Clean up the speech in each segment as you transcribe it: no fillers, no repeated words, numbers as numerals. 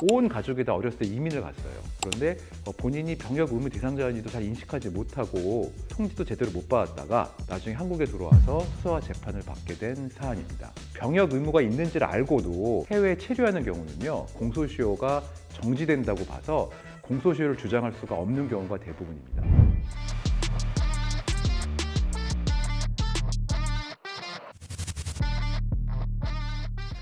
온 가족이 다 어렸을 때 이민을 갔어요. 그런데 본인이 병역 의무 대상자인지도 잘 인식하지 못하고 통지도 제대로 못 받았다가 나중에 한국에 들어와서 수사와 재판을 받게 된 사안입니다. 병역 의무가 있는지를 알고도 해외에 체류하는 경우는요, 공소시효가 정지된다고 봐서 공소시효를 주장할 수가 없는 경우가 대부분입니다.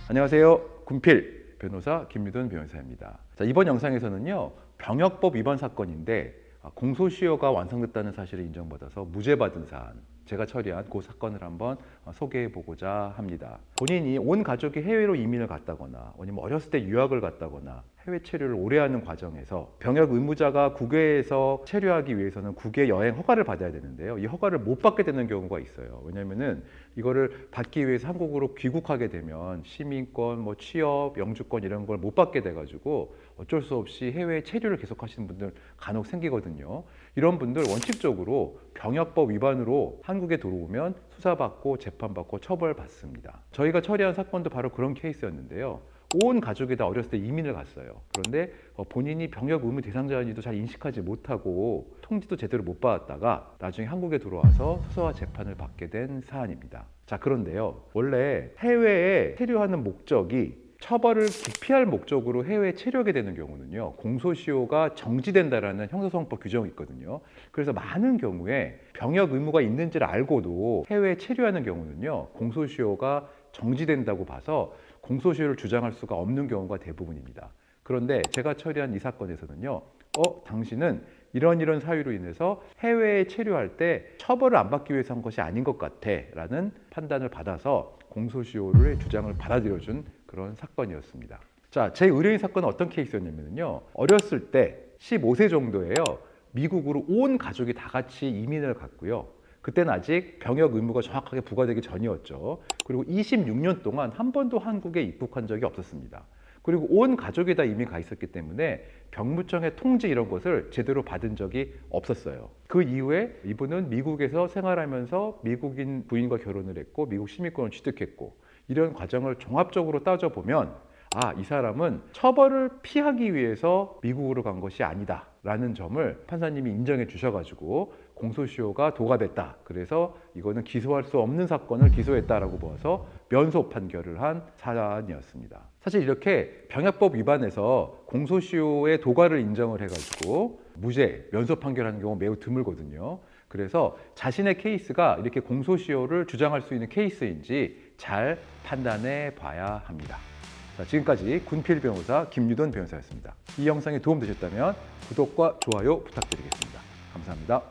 안녕하세요. 군필 변호사 김유돈 변호사입니다. 자, 이번 영상에서는요, 병역법 위반 사건인데 공소시효가 완성됐다는 사실을 인정받아서 무죄받은 사안, 제가 처리한 그 사건을 한번 소개해 보고자 합니다. 본인이 온 가족이 해외로 이민을 갔다거나 아니면 어렸을 때 유학을 갔다거나 해외 체류를 오래 하는 과정에서 병역 의무자가 국외에서 체류하기 위해서는 국외 여행 허가를 받아야 되는데요. 이 허가를 못 받게 되는 경우가 있어요. 왜냐면은 이거를 받기 위해서 한국으로 귀국하게 되면 시민권, 취업, 영주권 이런 걸 못 받게 돼가지고 어쩔 수 없이 해외 체류를 계속하시는 분들 간혹 생기거든요. 이런 분들 원칙적으로 병역법 위반으로 한국에 들어오면 수사받고 재판받고 처벌받습니다. 저희가 처리한 사건도 바로 그런 케이스였는데요. 온 가족이 다 어렸을 때 이민을 갔어요. 그런데 본인이 병역 의무 대상자인지도 잘 인식하지 못하고 통지도 제대로 못 받았다가 나중에 한국에 들어와서 수사와 재판을 받게 된 사안입니다. 자, 그런데요, 원래 해외에 체류하는 목적이 처벌을 기피할 목적으로 해외에 체류하게 되는 경우는요, 공소시효가 정지된다라는 형사소송법 규정이 있거든요. 그래서 많은 경우에 병역 의무가 있는지를 알고도 해외에 체류하는 경우는요, 공소시효가 정지된다고 봐서 공소시효를 주장할 수가 없는 경우가 대부분입니다. 그런데 제가 처리한 이 사건에서는요, 당신은 이런 사유로 인해서 해외에 체류할 때 처벌을 안 받기 위해서 한 것이 아닌 것 같아 라는 판단을 받아서 공소시효를 주장을 받아들여준 그런 사건이었습니다. 자, 제 의뢰인 사건은 어떤 케이스였냐면요, 어렸을 때 15세 정도예요. 미국으로 온 가족이 다 같이 이민을 갔고요. 그때는 아직 병역 의무가 정확하게 부과되기 전이었죠. 그리고 26년 동안 한 번도 한국에 입국한 적이 없었습니다. 그리고 온 가족이 다 이미 가 있었기 때문에 병무청의 통지 이런 것을 제대로 받은 적이 없었어요. 그 이후에 이분은 미국에서 생활하면서 미국인 부인과 결혼을 했고 미국 시민권을 취득했고, 이런 과정을 종합적으로 따져보면 이 사람은 처벌을 피하기 위해서 미국으로 간 것이 아니다 라는 점을 판사님이 인정해 주셔가지고 공소시효가 도과됐다. 그래서 이거는 기소할 수 없는 사건을 기소했다라고 보아서 면소 판결을 한 사안이었습니다. 사실 이렇게 병역법 위반에서 공소시효의 도과를 인정을 해가지고 무죄, 면소 판결하는 경우 매우 드물거든요. 그래서 자신의 케이스가 이렇게 공소시효를 주장할 수 있는 케이스인지 잘 판단해 봐야 합니다. 자, 지금까지 군필 변호사 김유돈 변호사였습니다. 이 영상이 도움되셨다면 구독과 좋아요 부탁드리겠습니다. 감사합니다.